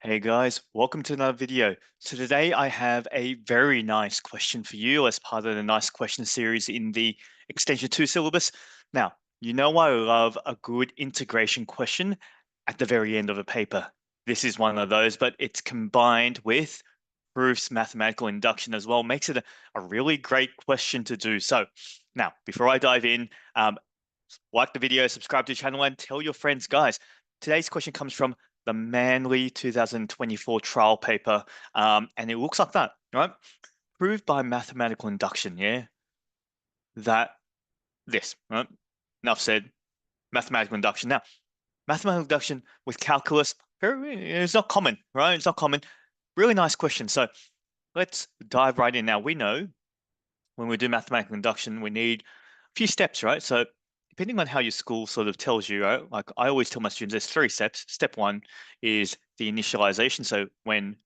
Hey guys, welcome to another video. So today I have a very nice question for you as part of the nice question series in the Extension 2 syllabus. Now, you know I love a good integration question at the very end of a paper. This is one of those, but it's combined with proofs, mathematical induction as well. Makes it a really great question to do. So now, before I dive in, like the video, subscribe to the channel, and tell your friends. Guys, today's question comes from the Manly 2024 trial paper, and it looks like that, right? Proved by mathematical induction, yeah, that this, right? Enough said, mathematical induction. Now, mathematical induction with calculus, it's not common, right? It's not common. Really nice question. So let's dive right in. Now, we know when we do mathematical induction, we need a few steps, right? So depending on how your school sort of tells you, right? Like I always tell my students, there's 3 steps. Step 1 is the initialization. So when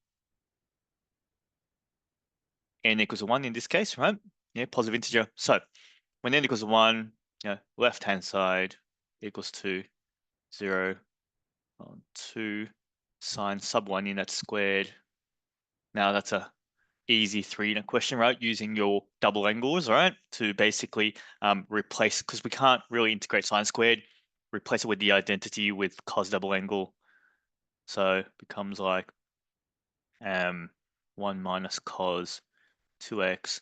n equals 1 in this case, right? Yeah, positive integer. So when n equals 1, left-hand side equals to 0 on 2 sine sub 1 in that squared. Now that's a easy 3 in a question, right? Using your double angles, right? To basically replace, because we can't really integrate sine squared, replace it with the identity with cos double angle. So it becomes like 1 minus cos 2x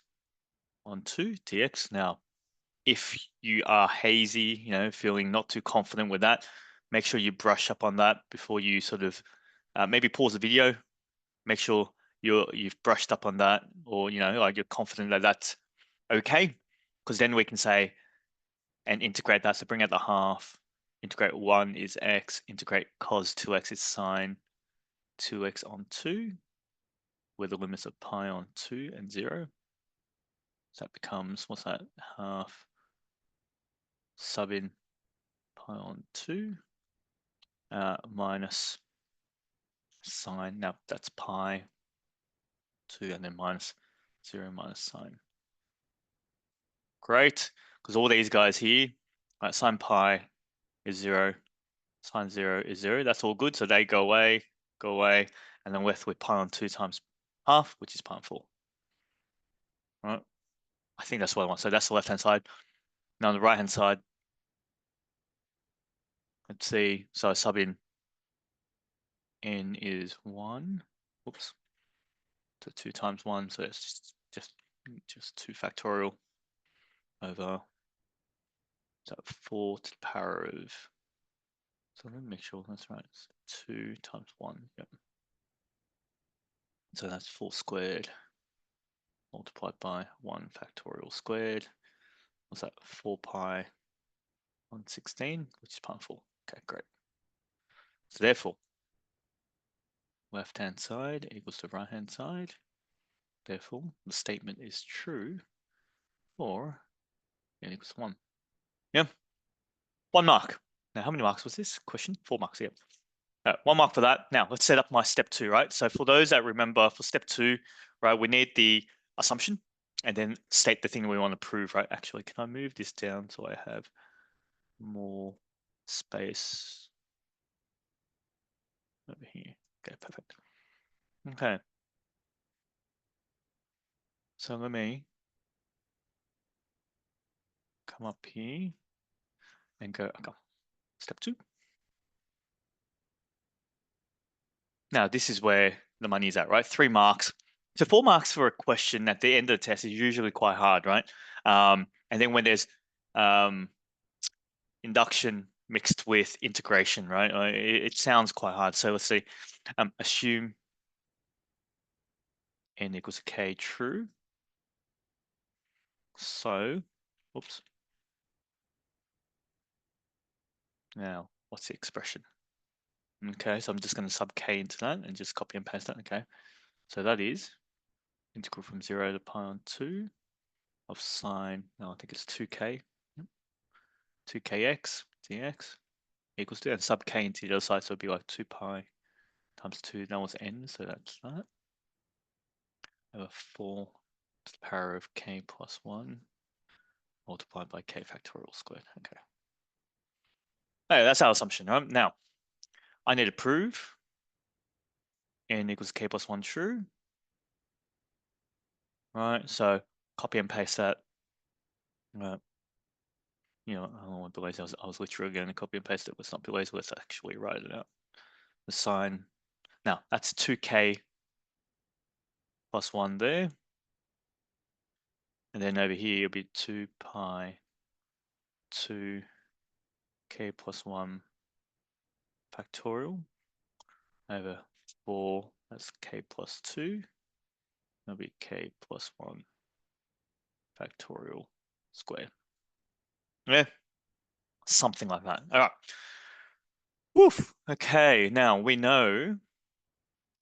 on 2 dx. Now, if you are hazy, feeling not too confident with that, make sure you brush up on that before you sort of maybe pause the video, make sure you've brushed up on that, or like you're confident that that's okay, because then we can say and integrate that. So bring out the half, integrate 1 is x, integrate cos 2x is sine 2x on 2, with the limits of pi on 2 and 0. So that becomes, what's that, half sub in pi on 2 minus sine. Now that's pi 2 and then minus 0 minus sine. Great, because all these guys here, right, sine pi is 0, sine 0 is 0. That's all good. So they go away, and then left with pi on 2 times half, which is pi on 4. All right, I think that's what I want. So that's the left-hand side. Now on the right-hand side, let's see. So I sub in n is 1. Oops. So 2 times 1. So it's just 2 factorial over, so 4 to the power of, so let me make sure that's right. It's 2 times 1. Yep. So that's 4 squared multiplied by 1 factorial squared. What's that? 4 pi on 16, which is pi on 4. Okay, great. So therefore, left-hand side equals to right-hand side. Therefore, the statement is true for n equals 1. Yeah, 1 mark. Now, how many marks was this question? 4 marks, yeah. 1 mark for that. Now, let's set up my step 2, right? So for those that remember, for step 2, right, we need the assumption and then state the thing we want to prove, right? Actually, can I move this down so I have more space over here? Okay, perfect. Okay. So let me come up here and go, okay, step 2. Now, this is where the money is at, right? 3 marks. So 4 marks for a question at the end of the test is usually quite hard, right? And then when there's induction mixed with integration, right? It sounds quite hard. So let's see. Assume n equals k true. So, oops. Now, what's the expression? Okay, so I'm just going to sub k into that and just copy and paste that. Okay, so that is integral from 0 to pi on 2 of sine, no, I think it's 2k, 2kx dx equals to, and sub k into the other side, so it'd be like 2 pi times 2, that was n, so that's that, over 4 to the power of k plus 1 multiplied by k factorial squared. Okay. Hey, that's our assumption, right? Now, I need to prove n equals k plus 1 true. Right, so copy and paste that. You know, I don't want to be lazy. I was literally going to copy and paste it. Let's not be lazy. Let's actually write it out. The sign. Now, that's 2k plus 1 there. And then over here, it'll be 2 pi 2k plus 1 factorial over 4. That's k plus 2. That'll be k plus 1 factorial squared. Yeah, something like that. All right. Woof. Okay, now we know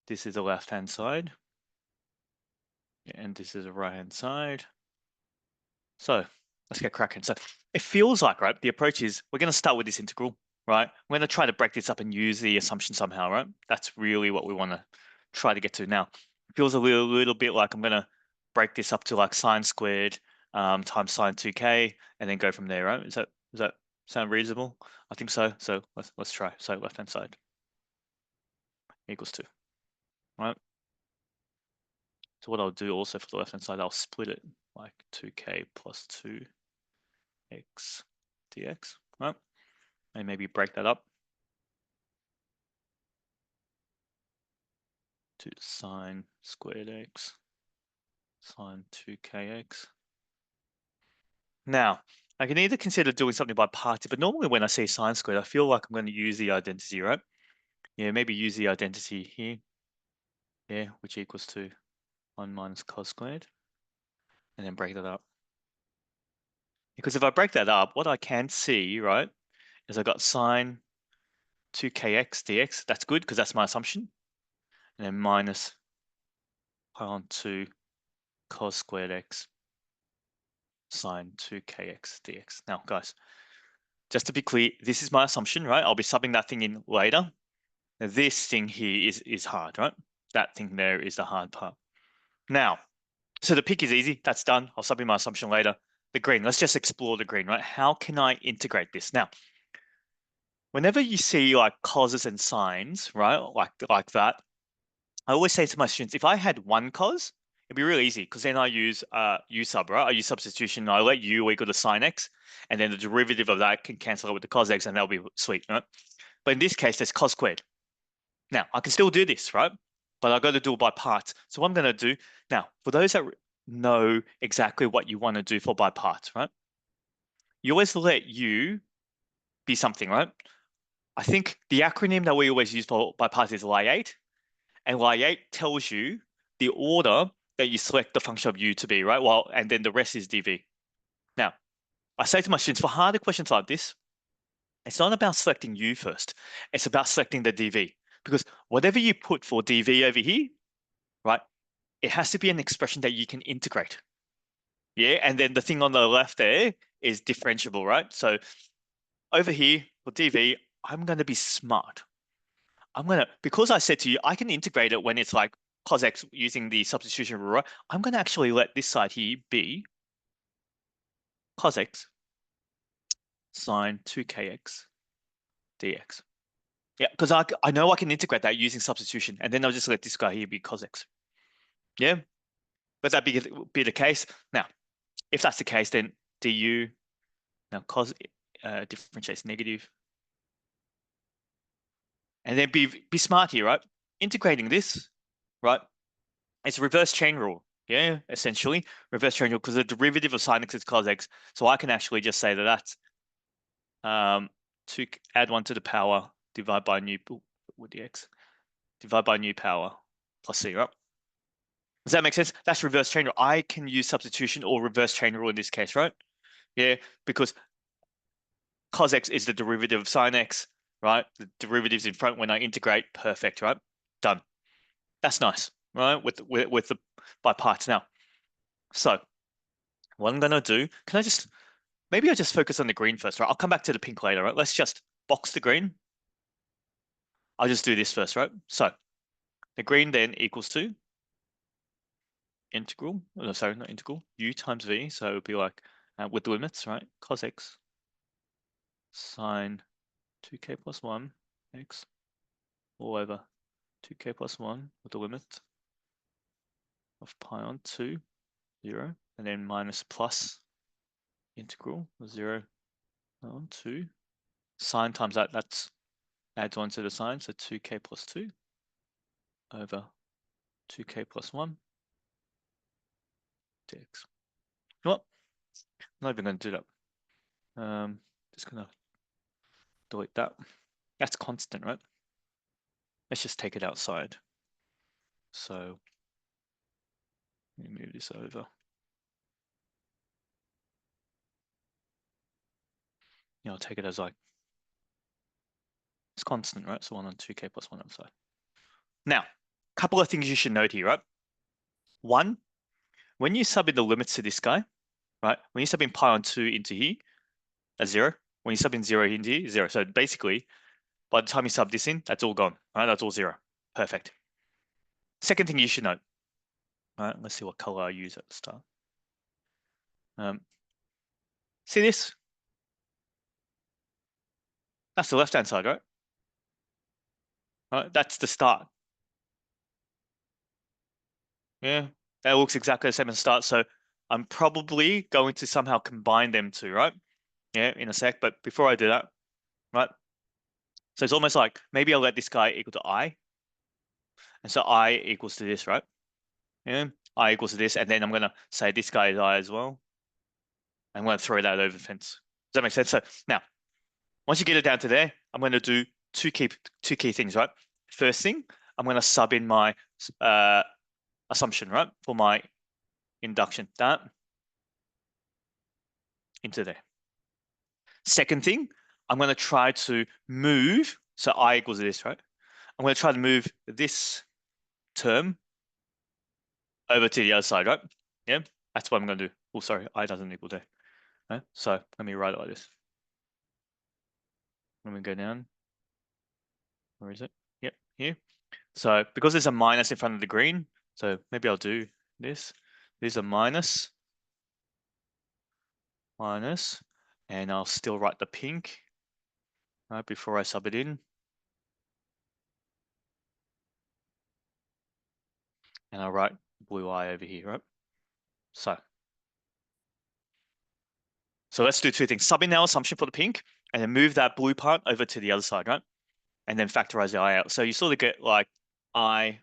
this is the left-hand side. And this is the right-hand side. So let's get cracking. So it feels like, right, the approach is we're going to start with this integral, right? We're going to try to break this up and use the assumption somehow, right? That's really what we want to try to get to. Now, it feels a little bit like I'm going to break this up to like sine squared times sine 2k and then go from there, right? Does that sound reasonable? I think so. So let's try. So left-hand side equals 2, right? So what I'll do also for the left-hand side, I'll split it like 2k plus 2x dx, right? And maybe break that up to sine squared x sine 2kx. Now, I can either consider doing something by parts, but normally when I say sine squared, I feel like I'm going to use the identity, right? Yeah, maybe use the identity here, yeah, which equals to 1 minus cos squared, and then break that up. Because if I break that up, what I can see, right, is I got sine 2kx dx. That's good because that's my assumption. And then minus pi on 2 cos squared x sine 2kx dx. Now, guys, just to be clear, this is my assumption, right? I'll be subbing that thing in later. Now, this thing here is hard, right? That thing there is the hard part. Now, so the pick is easy. That's done. I'll sub in my assumption later. The green, let's just explore the green, right? How can I integrate this? Now, whenever you see like causes and sines, right, like that, I always say to my students, if I had one cos, it'd be really easy because then I use u sub, right? I use substitution and I let u equal to sine x, and then the derivative of that can cancel out with the cos x, and that'll be sweet, right? But in this case, there's cos squared. Now, I can still do this, right? But I've got to do it by parts. So what I'm going to do, now, for those that know exactly what you want to do for by parts, right? You always let u be something, right? I think the acronym that we always use for by parts is Lie8. And Lie8 tells you the order that you select the function of u to be, right? Well, and then the rest is dv. Now, I say to my students, for harder questions like this, it's not about selecting u first. It's about selecting the dv. Because whatever you put for dv over here, right, it has to be an expression that you can integrate. Yeah, and then the thing on the left there is differentiable, right? So over here for dv, I'm going to be smart. Because I said to you, I can integrate it when it's like cos x using the substitution rule, right? I'm going to actually let this side here be cos x sine 2kx dx. Yeah, because I know I can integrate that using substitution, and then I'll just let this guy here be cos x. Yeah, but that be the case. Now, if that's the case, then du, now cos differentiates negative. And then be smart here, right? Integrating this, right? It's a reverse chain rule. Yeah, essentially reverse chain rule because the derivative of sine x is cos x. So I can actually just say that that's to add 1 to the power, divide by new with the x, divide by new power plus c, right? Does that make sense? That's reverse chain rule. I can use substitution or reverse chain rule in this case, right? Yeah, because cos x is the derivative of sine x, right? The derivative's in front when I integrate, perfect, right? Done. That's nice, right? With the by parts now. So what I'm gonna do, maybe I just focus on the green first, right? I'll come back to the pink later, right? Let's just box the green. I'll just do this first, right? So the green then equals to integral, oh, sorry, not integral, u times v. So it would be like with the limits, right? Cos x sine 2k plus 1 x all over 2k plus 1 with the limit of pi on 2, 0, and then minus plus integral of 0 on 2. Sine times that, that's adds on to the sine, so 2k plus 2 over 2k plus 1 dx. Well, I'm not even going to do that. Just going to delete that. That's constant, right? Let's just take it outside. So let me move this over. I'll take it as like, it's constant, right? So 1 on 2k plus 1 outside. Now, a couple of things you should note here, right? One, when you sub in the limits to this guy, right? When you sub in pi on 2 into here, that's 0. When you sub in 0 into here, 0. So basically, by the time you sub this in, that's all gone, right? That's all 0. Perfect. Second thing you should note, right? Let's see what color I use at the start. See this? That's the left-hand side, right? Right? That's the start. Yeah, that looks exactly the same as the start. So I'm probably going to somehow combine them two, right? Yeah, in a sec. But before I do that, right? So it's almost like maybe I'll let this guy equal to I. And so I equals to this, right? Yeah, I equals to this. And then I'm going to say this guy is I as well. I'm going to throw that over the fence. Does that make sense? So now, once you get it down to there, I'm going to do two key things, right? First thing, I'm going to sub in my assumption, right? For my induction, that into there. Second thing, I'm going to try to move. So I equals this, right? I'm going to try to move this term over to the other side, right? Yeah, that's what I'm going to do. Oh, sorry, I doesn't equal there. Right? So let me write it like this. Let me go down. Where is it? Yep, here. So because there's a minus in front of the green, so maybe I'll do this. There's a minus, and I'll still write the pink, right, before I sub it in. And I'll write blue eye over here, right? So let's do two things. Sub in our assumption for the pink, and then move that blue part over to the other side, right? And then factorize the I out. So you sort of get like I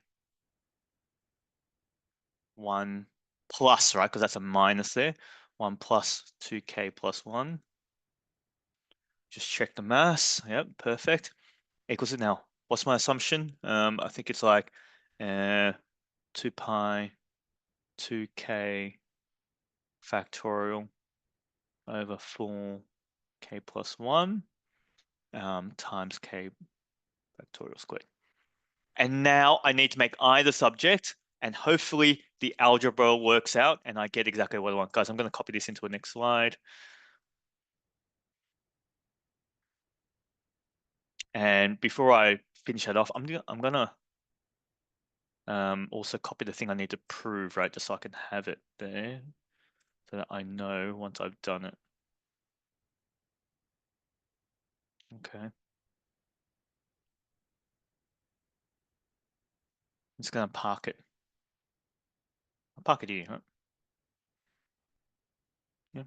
1 plus, right? Because that's a minus there. 1 plus 2k plus 1. Just check the mass. Yep, perfect. Equals it now. What's my assumption? I think it's like 2 pi 2k factorial over 4k plus 1 times k factorial squared. And now I need to make I the subject, and hopefully the algebra works out and I get exactly what I want. Guys, I'm going to copy this into the next slide. And before I finish that off, I'm gonna also copy the thing I need to prove, right? Just so I can have it there so that I know once I've done it. Okay. I'm just gonna park it. I'll park it here, right? Yeah.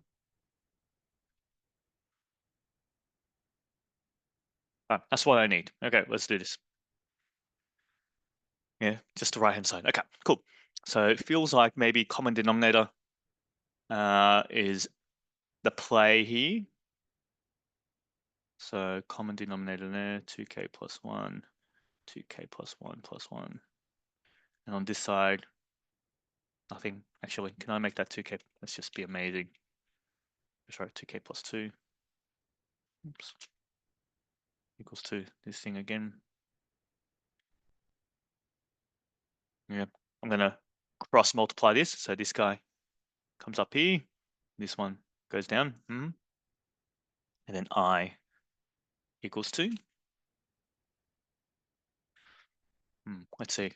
Ah, that's what I need. Okay, let's do this. Yeah, just the right-hand side. Okay, cool. So it feels like maybe common denominator is the play here. So common denominator there, 2k plus 1, 2k plus 1 plus 1. And on this side, nothing. Actually, can I make that 2k? Let's just be amazing. Just write 2k plus 2. Oops. Equals to this thing again. Yeah, I'm going to cross multiply this. So this guy comes up here. This one goes down. And then I equals 2. Let's see.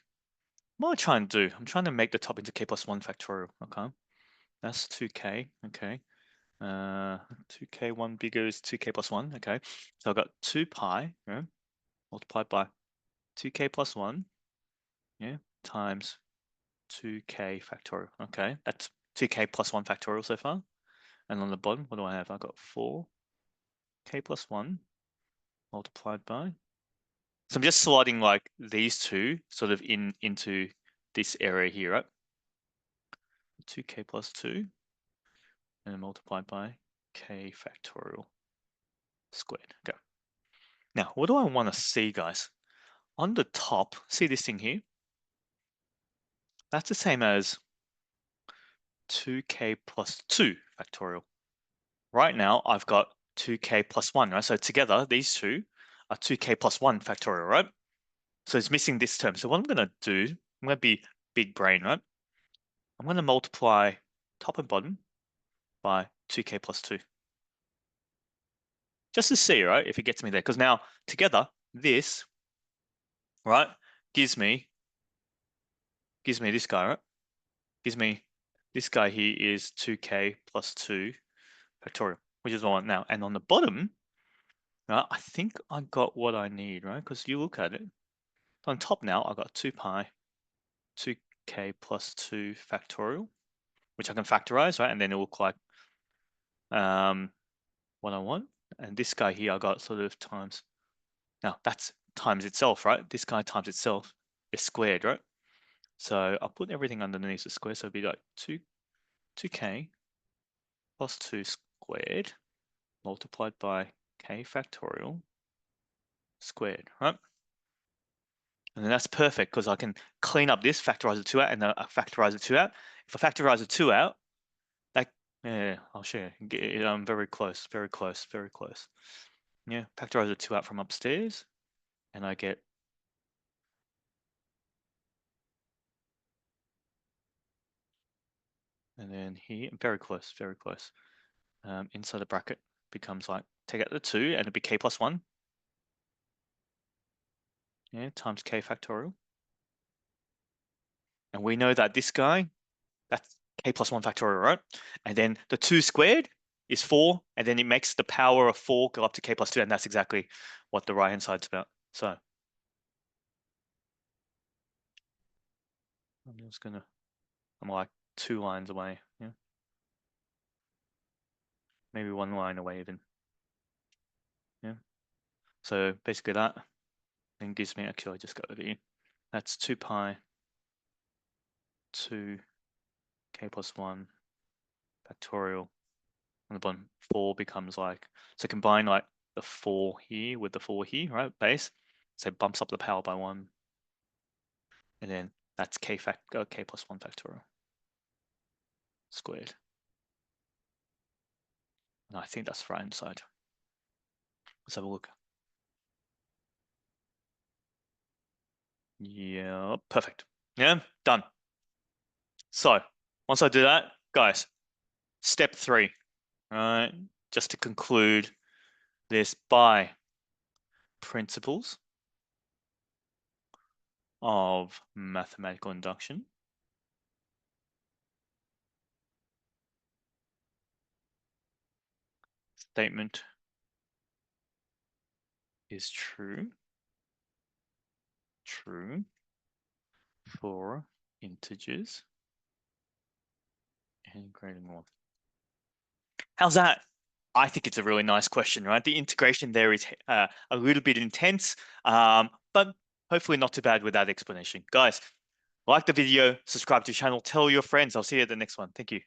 What am I trying to do? I'm trying to make the top into k plus 1 factorial. Okay. That's 2k. Okay. 2k, 1 bigger is 2k plus 1. Okay. So I've got 2 pi, right, multiplied by 2k plus 1 yeah, times 2k factorial. Okay, that's 2k plus 1 factorial so far. And on the bottom, what do I have? I've got 4k plus 1 multiplied by. So I'm just slotting like these two sort of into this area here, right? 2k plus 2 and then multiplied by k factorial squared. Okay. Now, what do I want to see, guys? On the top, see this thing here? That's the same as 2k plus 2 factorial. Right now, I've got 2k plus 1, right? So together, these two are 2k plus 1 factorial, right? So it's missing this term. So what I'm going to do, I'm going to be big brain, right? I'm going to multiply top and bottom by 2k plus 2. Just to see, right, if it gets me there. Because now, together, this, right, gives me this guy, right? Gives me this guy here is 2k plus 2 factorial, which is what I want now. And on the bottom, right, I think I got what I need, right? Because you look at it. On top now, I've got 2 pi 2k plus 2 factorial, which I can factorize, right? And then it will look like what I want. And this guy here, I got sort of times. Now, that's times itself, right? This guy times itself is squared, right? So I'll put everything underneath the square. So it'll be like 2k plus 2 squared multiplied by k factorial squared, right? And then that's perfect because I can clean up this, factorize the 2 out, and then I factorize the 2 out. If I factorize the 2 out, that, yeah, I'll show you. I'm very close, very close, very close. Yeah, factorize the 2 out from upstairs, and I get and then here, very close, very close. Inside the bracket becomes like, take out the 2, and it'd be k plus 1. Yeah, times k factorial. And we know that this guy, that's k plus 1 factorial, right? And then the 2 squared is 4, and then it makes the power of 4 go up to k plus 2, and that's exactly what the right-hand side's about. So I'm just gonna, I'm like 2 lines away, yeah. Maybe 1 line away even. Yeah. So basically that then gives me, actually I just got it here. That's 2 pi 2 k plus 1 factorial. On the bottom, 4 becomes like, so combine like the 4 here with the 4 here, right? Base. So it bumps up the power by 1. And then that's k plus 1 factorial squared. And I think that's right hand side. Let's have a look. Yeah, perfect. Yeah, done. So once I do that, guys, step 3, right? Just to conclude this by principles of mathematical induction. Statement is true for integers and greater than 1. How's that? I think it's a really nice question, right? The integration there is a little bit intense, but hopefully not too bad with that explanation. Guys, like the video, subscribe to the channel, tell your friends. I'll see you at the next one. Thank you.